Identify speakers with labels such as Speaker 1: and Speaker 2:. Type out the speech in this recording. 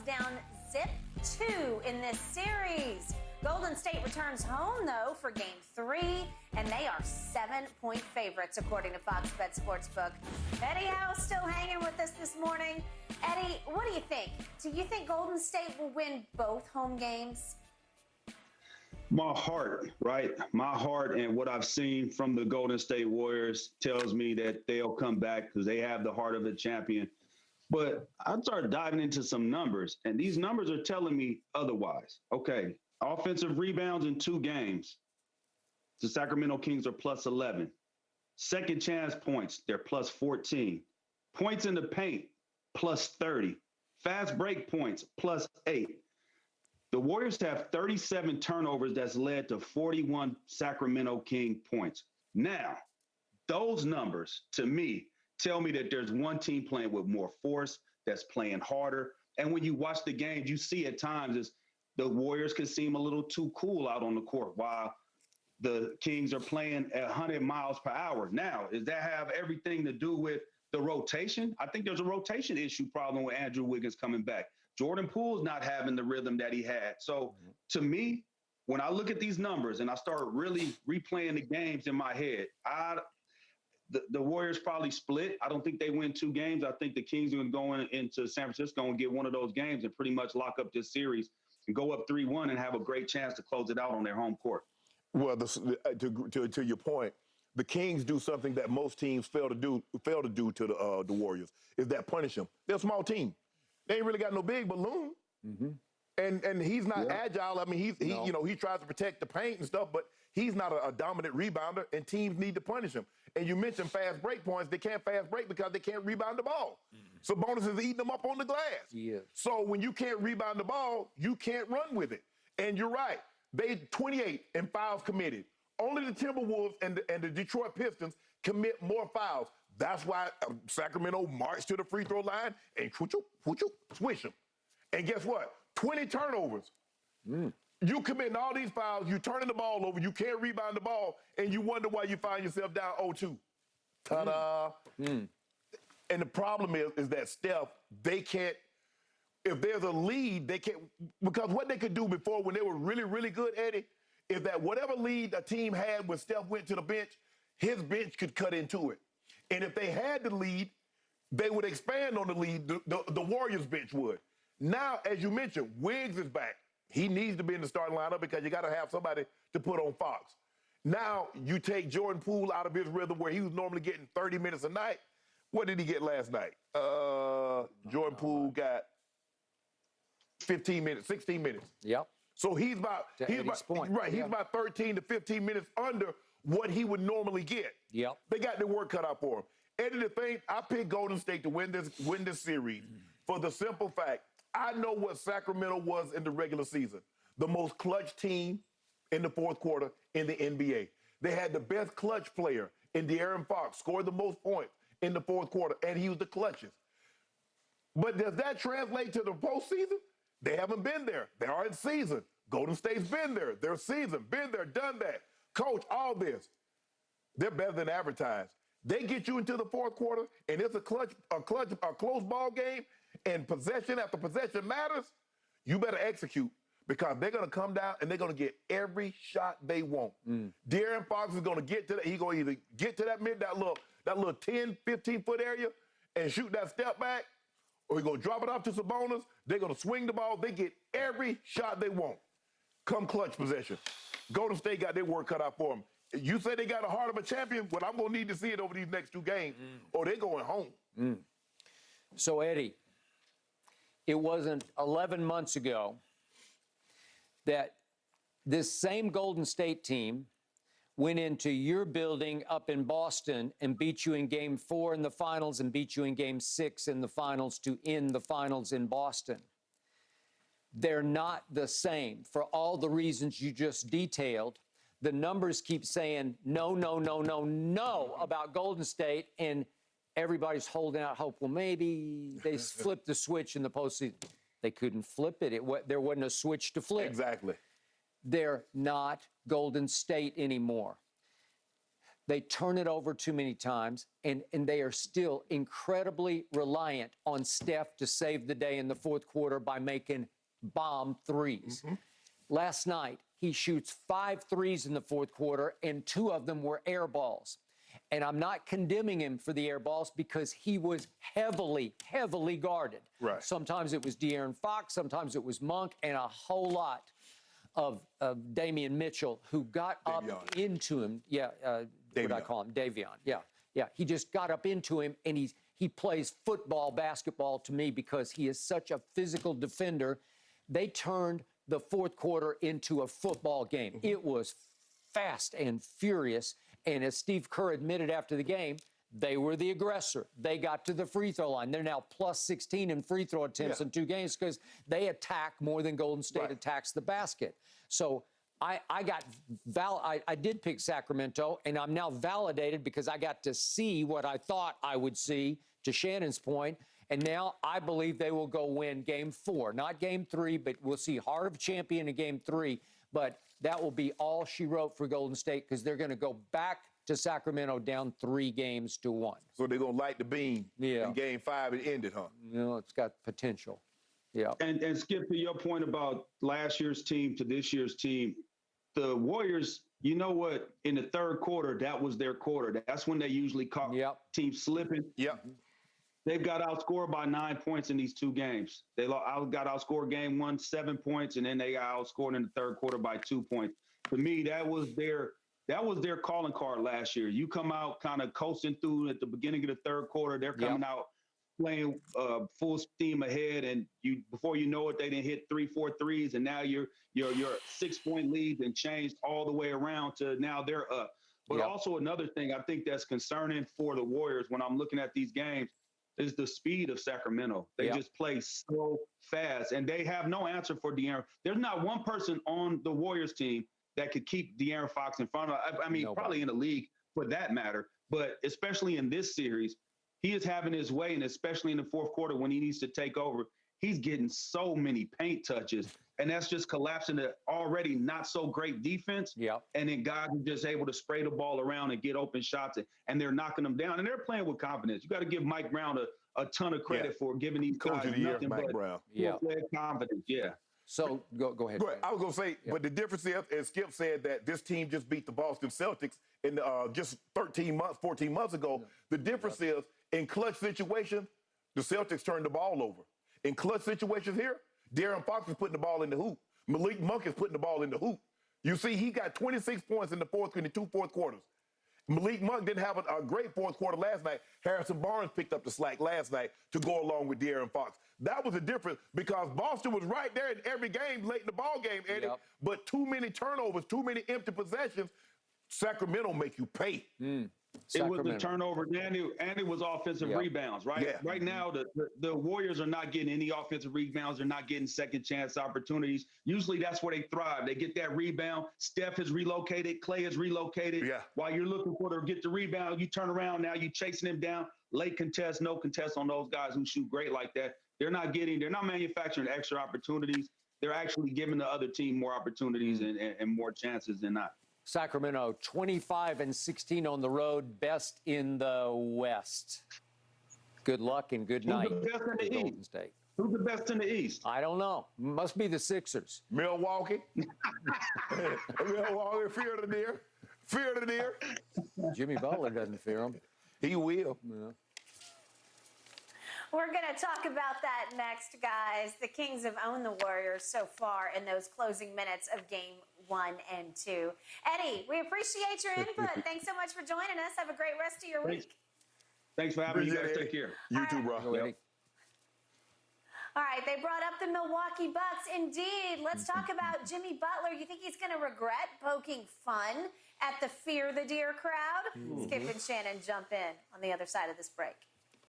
Speaker 1: down zip 2 in this series. Golden State returns home, though, for Game 3, and they are 7-point favorites, according to Fox Bet Sportsbook. Eddie Howe still hanging with us this morning. Eddie, what do you think? Do you think Golden State will win both home games?
Speaker 2: My heart, right? My heart and what I've seen from the Golden State Warriors tells me that they'll come back because they have the heart of a champion. But I started diving into some numbers, and these numbers are telling me otherwise. Okay, offensive rebounds in 2 games. The Sacramento Kings are plus 11. Second chance points, they're plus 14. Points in the paint, plus 30. Fast break points, plus 8. The Warriors have 37 turnovers that's led to 41 Sacramento King points. Now, those numbers, to me, tell me that there's one team playing with more force, that's playing harder. And when you watch the games, you see at times is the Warriors can seem a little too cool out on the court while the Kings are playing at 100 miles per hour. Now, does that have everything to do with the rotation? I think there's a rotation issue problem with Andrew Wiggins coming back. Jordan Poole's not having the rhythm that he had. So to me, when I look at these numbers and I start really replaying the games in my head, the Warriors probably split. I don't think they win 2 games. I think the Kings are going to go into San Francisco and get one of those games and pretty much lock up this series and go up 3-1 and have a great chance to close it out on their home court.
Speaker 3: Well, to your point, the Kings do something that most teams fail to do to the Warriors, is that punish them. They're a small team. They ain't really got no big balloon. Mm-hmm. And he's not agile. I mean, he tries to protect the paint and stuff, but he's not a dominant rebounder, and teams need to punish him. And you mentioned fast break points. They can't fast break because they can't rebound the ball. Mm-hmm. So Bonus is eating them up on the glass. Yeah. So when you can't rebound the ball, you can't run with it. And you're right. They 28 in fouls committed. Only the Timberwolves and the Detroit Pistons commit more fouls. That's why Sacramento marched to the free throw line and swish them. And guess what? 20 turnovers. You committing all these fouls, you turning the ball over, you can't rebound the ball, and you wonder why you find yourself down 0-2. Ta-da. And the problem is that Steph, they can't, if there's a lead, they can't, because what they could do before when they were really, really good, Eddie, is that whatever lead a team had when Steph went to the bench, his bench could cut into it. And if they had the lead, they would expand on the lead, the Warriors bench would. Now, as you mentioned, Wiggs is back. He needs to be in the starting lineup because you got to have somebody to put on Fox. Now, you take Jordan Poole out of his rhythm where he was normally getting 30 minutes a night. What did he get last night? Jordan Poole got 15 minutes, 16 minutes.
Speaker 4: Yep.
Speaker 3: So he's about 13 to 15 minutes under what he would normally get. Yep. They got their work cut out for him. Eddie, the thing, I picked Golden State to win this series for the simple fact, I know what Sacramento was in the regular season. The most clutch team in the fourth quarter in the NBA. They had the best clutch player in De'Aaron Fox, scored the most points in the fourth quarter, and he was the clutchest. But does that translate to the postseason? They haven't been there. They are in season. Golden State's been there. They're seasoned, been there, done that. Coach, all this. They're better than advertised. They get you into the fourth quarter, and it's a close ball game, and possession after possession matters. You better execute because they're going to come down and they're going to get every shot they want. De'Aaron Fox is going to get to that. He's going to either get to that little 10, 15-foot area and shoot that step back, or he's going to drop it off to Sabonis. They're going to swing the ball. They get every shot they want. Come clutch possession. Golden State got their work cut out for them. You say they got the heart of a champion? Well, I'm going to need to see it over these next 2 games, or they're going home.
Speaker 4: So, Eddie, it wasn't 11 months ago that this same Golden State team went into your building up in Boston and beat you in Game 4 in the finals and beat you in Game 6 in the finals to end the finals in Boston. They're not the same for all the reasons you just detailed. The numbers keep saying no, no, no, no, no about Golden State, and everybody's holding out hope. Well, maybe they flipped the switch in the postseason. They couldn't flip it. There wasn't a switch to flip.
Speaker 3: Exactly.
Speaker 4: They're not Golden State anymore. They turn it over too many times, and they are still incredibly reliant on Steph to save the day in the fourth quarter by making bomb threes. Last night, he shoots 5 threes in the fourth quarter, and 2 of them were air balls. And I'm not condemning him for the air balls because he was heavily, heavily guarded.
Speaker 3: Right.
Speaker 4: Sometimes it was De'Aaron Fox, sometimes it was Monk, and a whole lot of Damian Mitchell, who got up into him. What did I call him? Davion. Yeah. He just got up into him, and he plays football, basketball to me because he is such a physical defender. They turned the fourth quarter into a football game. It was fast and furious. And as Steve Kerr admitted after the game, they were the aggressor. They got to the free throw line. They're now plus 16 in free throw attempts in 2 games because they attack more than Golden State attacks the basket. So I did pick Sacramento, and I'm now validated because I got to see what I thought I would see, to Shannon's point. And now I believe they will go win game 4, not game 3, but we'll see Heart of Champion in game 3. But that will be all she wrote for Golden State because they're going to go back to Sacramento down 3-1.
Speaker 3: So they're going to light the beam in game 5 and end it, huh?
Speaker 4: It's got potential. Yeah.
Speaker 2: And Skip, to your point about last year's team to this year's team, the Warriors, you know what? In the third quarter, that was their quarter. That's when they usually caught teams slipping.
Speaker 3: Yep.
Speaker 2: They've got outscored by 9 points in these 2 games. They got outscored game 1, 7 points, and then they got outscored in the third quarter by 2 points. To me, that was their calling card last year. You come out kind of coasting through at the beginning of the third quarter. They're coming out playing full steam ahead, and before you know it, they didn't hit 3-4 threes, and now you're 6-point lead and changed all the way around to now they're up. But also another thing I think that's concerning for the Warriors when I'm looking at these games is the speed of Sacramento. They just play so fast, and they have no answer for De'Aaron. There's not one person on the Warriors team that could keep De'Aaron Fox in front of. I mean, probably in the league for that matter, but especially in this series, he is having his way, and especially in the fourth quarter when he needs to take over, he's getting so many paint touches, and that's just collapsing the already not so great defense. And then guys are just able to spray the ball around and get open shots, and they're knocking them down, and they're playing with confidence. You got to give Mike Brown a ton of credit for giving these guys nothing but confidence.
Speaker 4: So go ahead.
Speaker 3: I was going to say, but the difference is, as Skip said, that this team just beat the Boston Celtics in just 14 months ago. The difference is, in clutch situations, the Celtics turned the ball over. In clutch situations here, De'Aaron Fox is putting the ball in the hoop. Malik Monk is putting the ball in the hoop. You see, he got 26 points in the 2 fourth quarters. Malik Monk didn't have a great fourth quarter last night. Harrison Barnes picked up the slack last night to go along with De'Aaron Fox. That was the difference because Boston was right there in every game late in the ball game, Eddie. But too many turnovers, too many empty possessions. Sacramento make you pay.
Speaker 2: It was the turnover, and it was offensive rebounds, right? Right now, the Warriors are not getting any offensive rebounds. They're not getting second chance opportunities. Usually that's where they thrive. They get that rebound. Steph is relocated. Clay is relocated. While you're looking for to get the rebound, you turn around. Now you're chasing him down. Late contest, no contest on those guys who shoot great like that. They're not manufacturing extra opportunities. They're actually giving the other team more opportunities and more chances than not.
Speaker 4: Sacramento, 25-16 on the road, best in the West. Good luck and good night.
Speaker 2: Who's the best in the
Speaker 4: Golden
Speaker 2: East?
Speaker 4: State.
Speaker 2: Who's the best in the East?
Speaker 4: I don't know. Must be the Sixers.
Speaker 3: Milwaukee. Milwaukee, fear the deer. Fear the deer.
Speaker 4: Jimmy Butler doesn't fear him.
Speaker 3: He will.
Speaker 1: We're going to talk about that next, guys. The Kings have owned the Warriors so far in those closing minutes of game 1 and 2. Eddie, we appreciate your input. Thanks so much for joining us. Have a great rest of your week.
Speaker 2: Thanks for having me. You guys take care.
Speaker 3: You too, bro.
Speaker 1: All right, they brought up the Milwaukee Bucks. Indeed. Let's talk about Jimmy Butler. You think he's going to regret poking fun at the Fear the Deer crowd? Skip and Shannon jump in on the other side of this break.